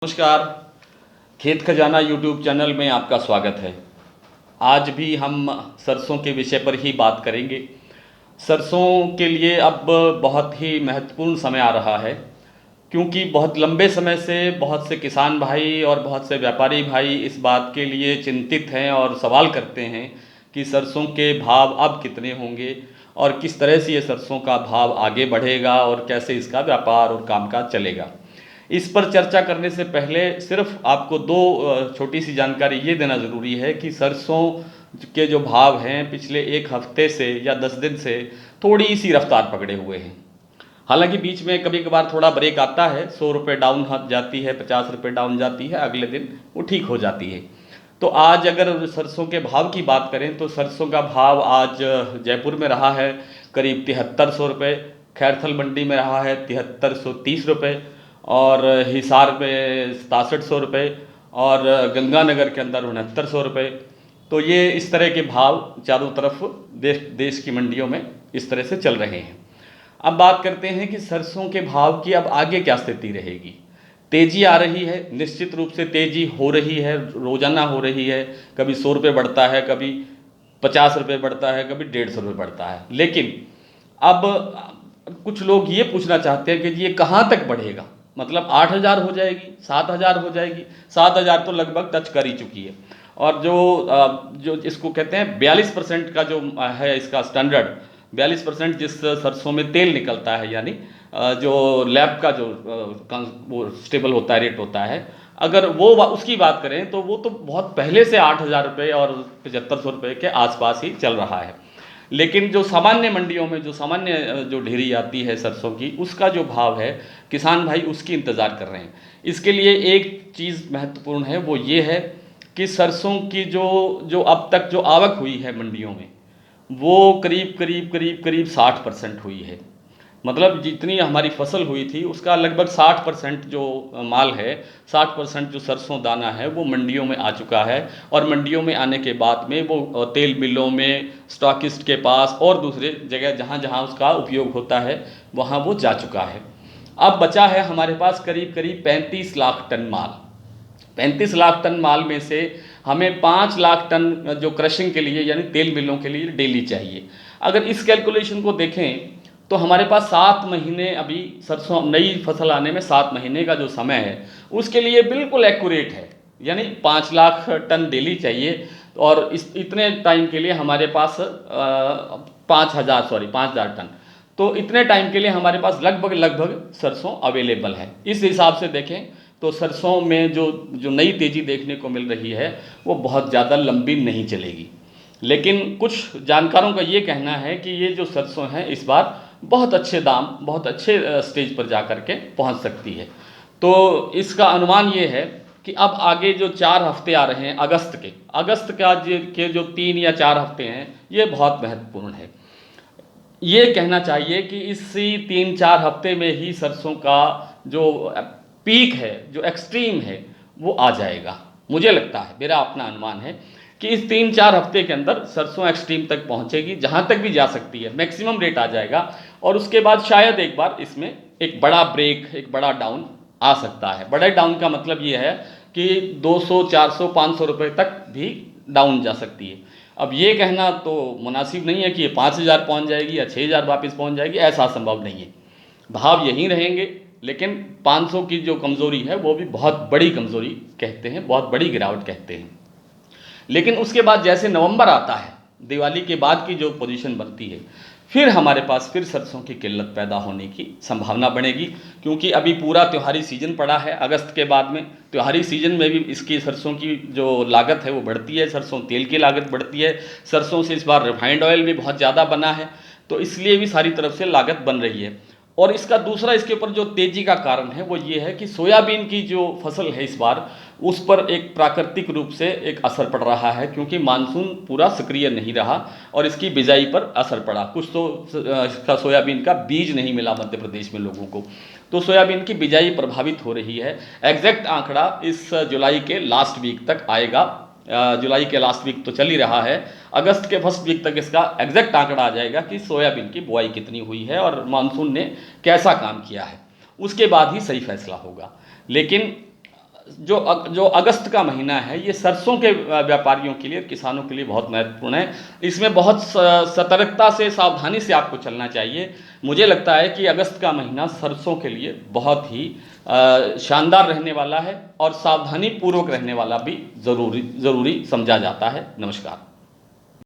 नमस्कार। खेत खजाना यूट्यूब चैनल में आपका स्वागत है। आज भी हम सरसों के विषय पर ही बात करेंगे। सरसों के लिए अब बहुत ही महत्वपूर्ण समय आ रहा है, क्योंकि बहुत लंबे समय से बहुत से किसान भाई और बहुत से व्यापारी भाई इस बात के लिए चिंतित हैं और सवाल करते हैं कि सरसों के भाव अब कितने होंगे और किस तरह से ये सरसों का भाव आगे बढ़ेगा और कैसे इसका व्यापार और कामकाज चलेगा। इस पर चर्चा करने से पहले सिर्फ आपको दो छोटी सी जानकारी ये देना ज़रूरी है कि सरसों के जो भाव हैं पिछले एक हफ्ते से या 10 दिन से थोड़ी सी रफ्तार पकड़े हुए हैं। हालांकि बीच में कभी कभार थोड़ा ब्रेक आता है, 100 रुपये डाउन जाती है, 50 रुपये डाउन जाती है, अगले दिन वो ठीक हो जाती है। तो आज अगर सरसों के भाव की बात करें तो सरसों का भाव आज जयपुर में रहा है करीब 7300 रुपये, खैरथल मंडी में रहा है 7330 रुपये, और हिसार में 6700 रुपये, और गंगानगर के अंदर 6900 रुपये। तो ये इस तरह के भाव चारों तरफ देश की मंडियों में इस तरह से चल रहे हैं। अब बात करते हैं कि सरसों के भाव की अब आगे क्या स्थिति रहेगी। तेज़ी आ रही है, निश्चित रूप से तेज़ी हो रही है, रोज़ाना हो रही है। कभी 100 रुपये बढ़ता है, कभी 50 रुपये बढ़ता है, कभी 150 रुपये बढ़ता है। लेकिन अब कुछ लोग ये पूछना चाहते हैं कि ये कहाँ तक बढ़ेगा, मतलब 8000 हो जाएगी, 7000 हो जाएगी। 7000 तो लगभग टच कर ही चुकी है। और जो इसको कहते हैं 42% का जो है इसका स्टैंडर्ड, 42% जिस सरसों में तेल निकलता है, यानी जो लैब का जो वो स्टेबल होता है, रेट होता है, अगर वो उसकी बात करें तो वो तो बहुत पहले से 8000 रुपये और 7500 रुपये के आसपास ही चल रहा है। लेकिन जो सामान्य मंडियों में जो सामान्य जो ढेरी आती है सरसों की, उसका जो भाव है किसान भाई उसकी इंतज़ार कर रहे हैं। इसके लिए एक चीज़ महत्वपूर्ण है, वो ये है कि सरसों की जो अब तक जो आवक हुई है मंडियों में, वो करीब करीब करीब करीब 60% हुई है। मतलब जितनी हमारी फसल हुई थी उसका लगभग 60% जो माल है, 60% जो सरसों दाना है वो मंडियों में आ चुका है। और मंडियों में आने के बाद में वो तेल मिलों में, स्टॉकिस्ट के पास और दूसरे जगह जहाँ जहाँ उसका उपयोग होता है वहाँ वो जा चुका है। अब बचा है हमारे पास करीब करीब 35 लाख टन माल। 35 लाख टन माल में से हमें 5 लाख टन जो क्रशिंग के लिए यानी तेल मिलों के लिए डेली चाहिए। अगर इस कैलकुलेशन को देखें तो हमारे पास 7 महीने, अभी सरसों नई फसल आने में 7 महीने का जो समय है उसके लिए बिल्कुल एक्यूरेट है। यानी 5 लाख टन डेली चाहिए और इतने टाइम के लिए हमारे पास 5,000 टन, तो इतने टाइम के लिए हमारे पास लगभग सरसों अवेलेबल है। इस हिसाब से देखें तो सरसों में जो नई तेज़ी देखने को मिल रही है वो बहुत ज़्यादा लंबी नहीं चलेगी। लेकिन कुछ जानकारों का ये कहना है कि ये जो सरसों है इस बार बहुत अच्छे दाम, बहुत अच्छे स्टेज पर जा कर के पहुँच सकती है। तो इसका अनुमान ये है कि अब आगे जो 4 हफ्ते आ रहे हैं अगस्त के जो 3 या 4 हफ्ते हैं ये बहुत महत्वपूर्ण है। ये कहना चाहिए कि इसी 3-4 हफ्ते में ही सरसों का जो पीक है, जो एक्सट्रीम है, वो आ जाएगा। मुझे लगता है, मेरा अपना अनुमान है कि इस 3-4 हफ्ते के अंदर सरसों एक्सट्रीम तक पहुंचेगी, जहां तक भी जा सकती है, मैक्सिमम रेट आ जाएगा। और उसके बाद शायद एक बार इसमें एक बड़ा ब्रेक, एक बड़ा डाउन आ सकता है। बड़े डाउन का मतलब ये है कि 200, 400, 500 रुपये तक भी डाउन जा सकती है। अब ये कहना तो मुनासिब नहीं है कि ये 5000 पहुँच जाएगी या 6000 वापस पहुँच जाएगी, ऐसा संभव नहीं है। भाव यहीं रहेंगे, लेकिन 500 की जो कमज़ोरी है वो भी बहुत बड़ी कमज़ोरी कहते हैं, बहुत बड़ी गिरावट कहते हैं। लेकिन उसके बाद जैसे नवंबर आता है, दिवाली के बाद की जो पोजीशन बनती है, फिर हमारे पास फिर सरसों की किल्लत पैदा होने की संभावना बनेगी, क्योंकि अभी पूरा त्योहारी सीजन पड़ा है। अगस्त के बाद में त्योहारी सीजन में भी इसकी सरसों की जो लागत है वो बढ़ती है, सरसों तेल की लागत बढ़ती है। सरसों से इस बार रिफाइंड ऑयल भी बहुत ज़्यादा बना है, तो इसलिए भी सारी तरफ से लागत बन रही है। और इसका दूसरा इसके ऊपर जो तेज़ी का कारण है वो ये है कि सोयाबीन की जो फसल है इस बार, उस पर एक प्राकृतिक रूप से एक असर पड़ रहा है, क्योंकि मानसून पूरा सक्रिय नहीं रहा और इसकी बिजाई पर असर पड़ा। कुछ तो इसका सोयाबीन का बीज नहीं मिला मध्य प्रदेश में लोगों को, तो सोयाबीन की बिजाई प्रभावित हो रही है। एग्जैक्ट आंकड़ा इस जुलाई के लास्ट वीक तक आएगा। जुलाई के लास्ट वीक तो चल ही रहा है, अगस्त के फर्स्ट वीक तक इसका एग्जैक्ट आंकड़ा आ जाएगा कि सोयाबीन की बुआई कितनी हुई है और मानसून ने कैसा काम किया है। उसके बाद ही सही फैसला होगा। लेकिन जो अगस्त का महीना है ये सरसों के व्यापारियों के लिए, किसानों के लिए बहुत महत्वपूर्ण है। इसमें बहुत सतर्कता से, सावधानी से आपको चलना चाहिए। मुझे लगता है कि अगस्त का महीना सरसों के लिए बहुत ही शानदार रहने वाला है और सावधानी पूर्वक रहने वाला भी ज़रूरी समझा जाता है। नमस्कार।